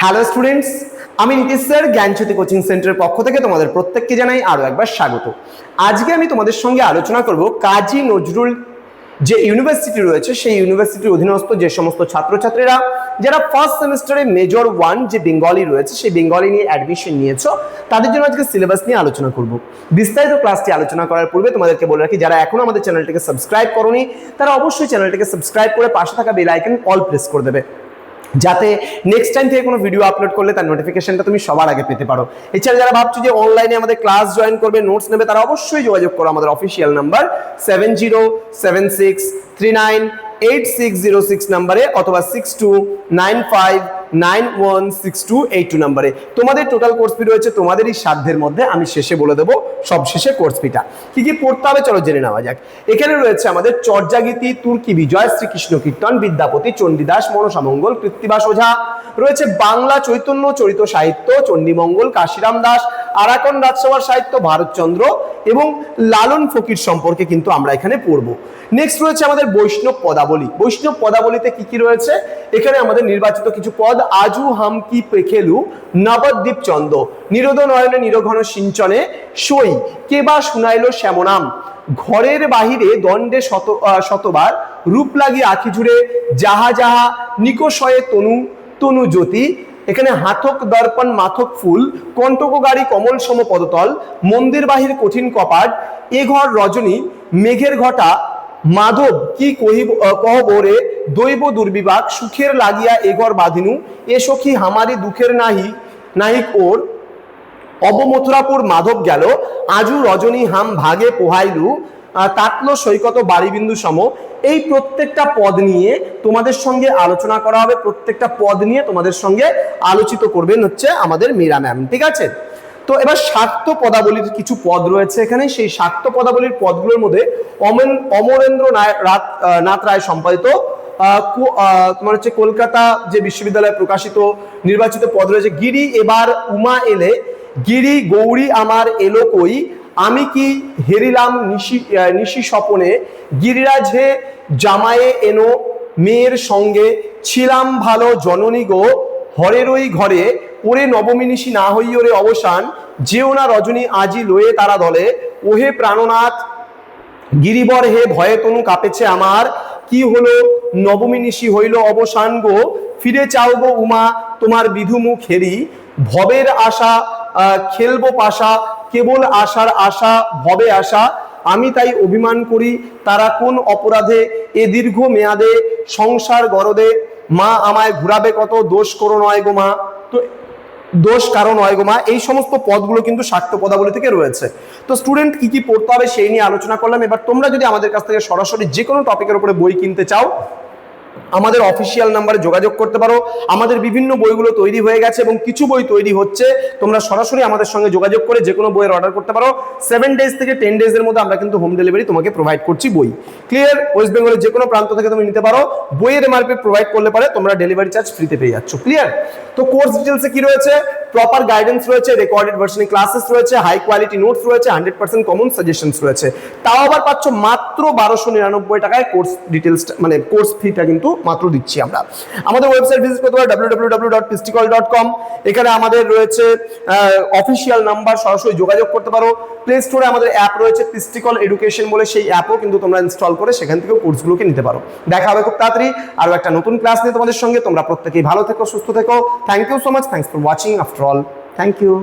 Hello students, আমি Nitish sir জ্ঞানজ্যোতি coaching সেন্টারের পক্ষ থেকে তোমাদের প্রত্যেককে জানাই আরও একবার স্বাগত। আজকে আমি তোমাদের সঙ্গে আলোচনা করব কাজী নজরুল যে ইউনিভার্সিটি রয়েছে সেই ইউনিভার্সিটির অধীনস্থ যে সমস্ত ছাত্রছাত্রীরা যারা ফার্স্ট সেমিস্টারে মেজর 1 যে বেঙ্গলি রয়েছে সেই বেঙ্গলি নিয়ে অ্যাডমিশন নিয়েছো তাদের জন্য আজকে সিলেবাস নিয়ে আলোচনা করব। বিস্তারিত ক্লাসটি আলোচনা করার পূর্বে তোমাদেরকে বলে রাখি, যারা এখনো আমাদের চ্যানেলটিকে সাবস্ক্রাইব করোনি তারা অবশ্যই চ্যানেলটিকে সাবস্ক্রাইব করে পাশে থাকা বেল আইকন অল প্রেস করে দেবে, যাতে নেক্সট টাইম থেকে কোনো ভিডিও আপলোড করলে তার নোটিফিকেশনটা তুমি সবার আগে পেতে পারো। এছাড়া যারা ভাবছো যে অনলাইনে আমাদের ক্লাস জয়েন করবে, নোটস নেবে, তারা অবশ্যই যোগাযোগ করো আমাদের অফিসিয়াল নাম্বার 7076398606 নাম্বারে অথবা 6295916282 নাম্বারে। তোমাদের টোটাল কোর্স ফি রয়েছে তোমাদেরই সাধ্যের মধ্যে, আমি শেষে বলে দেবো সব শেষে কোর্স ফিটা কি কি পড়তে হবে চলো জেনে নেওয়া যাক। এখানে রয়েছে আমাদের চর্যাগীতি, তুর্কি বিজয়, শ্রীকৃষ্ণ কীর্তন, বিদ্যাপতি, চণ্ডীদাস, মনসামঙ্গল, কৃত্তিবাস ওঝা, রয়েছে বাংলা চৈতন্য চরিত সাহিত্য, চণ্ডীমঙ্গল, কাশিরাম দাস, আরাকন রাজসভার সাহিত্য, ভারতচন্দ্র এবং লালন ফকির সম্পর্কে কিন্তু আমরা এখানে পড়বো। নেক্সট রয়েছে আমাদের বৈষ্ণব পদাবলী। বৈষ্ণব পদাবলীতে কি কি রয়েছে? এখানে আমাদের নির্বাচিত কিছু পদ: আজু হাম কি পেখেলু নবদ্বীপ চন্দ, নিরোধ নয়নে নিরঘন সিঞ্চনে সই, কেবা শুনাইল শ্যামনাম, ঘরের বাহিরে দণ্ডে শতবার, রূপ লাগি আখি জুড়ে, যাহা যাহা নিকষয়ে তনু তনু জ্যোতি, এখানে হাথক দর্পণ মাথক ফুল, কণ্টক গাড়ি কমল সম পদতল, মন্দির বাহির কঠিন কপাট, এ ঘর রজনী মেঘের ঘটা, মাধব কি কহবরে দৈব দুর্বিপাক, সুখের লাগিয়া এঘর বাঁধিনু, এ সখী হামারি দুঃখের নাহিক ওর, অবমথুরাপুর মাধব গেল, আজু রজনী হাম ভাগে পোহাইলু, তাতলো সৈকত বাড়িবিন্দু সম। এই প্রত্যেকটা পদ নিয়ে তোমাদের সঙ্গে আলোচনা করা হবে, প্রত্যেকটা পদ নিয়ে তোমাদের সঙ্গে আলোচিত করবেন হচ্ছে আমাদের মীরা ম্যাম, ঠিক আছে? তো এবার শাক্ত পদাবলীর কিছু পদ রয়েছে এখানে। সেই শাক্ত পদাবলীর পদগুলোর মধ্যে অমরেন্দ্র নাথ রায় সম্পাদিত তোমার হচ্ছে কলকাতা যে বিশ্ববিদ্যালয়ে প্রকাশিত নির্বাচিত পদ রয়েছে: গিরি এবার উমা এলে, গিরি গৌরী আমার এলো কই, আমি কি হেরিলাম নিশি স্বপনে, গিরিরাজ হে জামায়ে এনো মেয়ের সঙ্গে, ছিলাম ভালো জননী গো হরেরই ঘরে, ওরে নবমী নিশি না হইও রে অবসান, যেও না রজনী আজি লয়ে তারা দলে, ওহে প্রাণনাথ গিরিবর হে ভয়ে তনু কাঁপেছে আমার, কি হলো নবমী নিশি হইল অবসান গো, ফিরে চাও গো উমা তোমার বিধু মুখ হেরি, ভবের আশা খেলবো পাশা, কেবল আশার আশা ভবে আশা, আমি তাই অভিমান করি তারা কোন অপরাধে, এ দীর্ঘ মেয়াদে সংসার গরদে, মা আমায় ঘুরাবে কত, দোষ করো নয় গো মা। তো দোষ কারণ নয় গো মা, এই সমস্ত পদগুলো কিন্তু শাক্ত পদাবলী থেকে রয়েছে। তো স্টুডেন্ট কি কি পড়তে হবে সেই নিয়ে আলোচনা করলাম। এবার তোমরা যদি আমাদের কাছ থেকে সরাসরি যে কোনো টপিকের উপরে বই কিনতে চাও আমাদের অফিসিয়াল নাম্বারে যোগাযোগ করতে পারো। আমাদের বিভিন্ন বইগুলো তৈরি হয়ে গেছে এবং কিছু বই তৈরি হচ্ছে, তোমরা সরাসরি আমাদের সঙ্গে যোগাযোগ করে যে কোনো বইয়ের অর্ডার করতে পারো। 7 ডেজ থেকে 10 ডেজের মধ্যে আমরা কিন্তু হোম ডেলিভারি তোমাকে প্রোভাইড করছি বই। ক্লিয়ার? ওয়েস্ট বেঙ্গলের যে কোনো প্রান্ত থেকে তুমি নিতে পারো, বইয়ের এমআরপি প্রোভাইড করলে পারে তোমরা ডেলিভারি চার্জ ফ্রিতে পেয়ে যাচ্ছ। ক্লিয়ার? তো কোর্স ডিটেলসে কি রয়েছে? প্রপার গাইডেন্স রয়েছে, রেকর্ডেড ভার্সনে ক্লাসেস রয়েছে, হাই কোয়ালিটি নোটস রয়েছে, 100% কমন সাজেশনস রয়েছে। তাও আবার পাচ্ছ মাত্র 1299 টাকায় কোর্স ডিটেলস, মানে কোর্স ফিটা কিন্তু মাত্র দিচ্ছি আমরা। আমাদের ওয়েবসাইট ভিজিট করতে পারো www.pisticol.com। এখানে আমাদের রয়েছে অফিসিয়াল নাম্বার, সরাসরি যোগাযোগ করতে পারো। প্লে স্টোরে আমাদের অ্যাপ রয়েছে পিস্টিকল এডুকেশন বলে, সেই অ্যাপও কিন্তু তোমরা ইনস্টল করে সেখান থেকেও কোর্সগুলোকে নিতে পারো। দেখা হবে খুব তাড়াতাড়ি আরও একটা নতুন ক্লাস নিয়ে তোমাদের সঙ্গে। তোমরা প্রত্যেকেই ভালো থেকো, সুস্থ থেকো। Thank you so much, thanks for watching after all, thank you.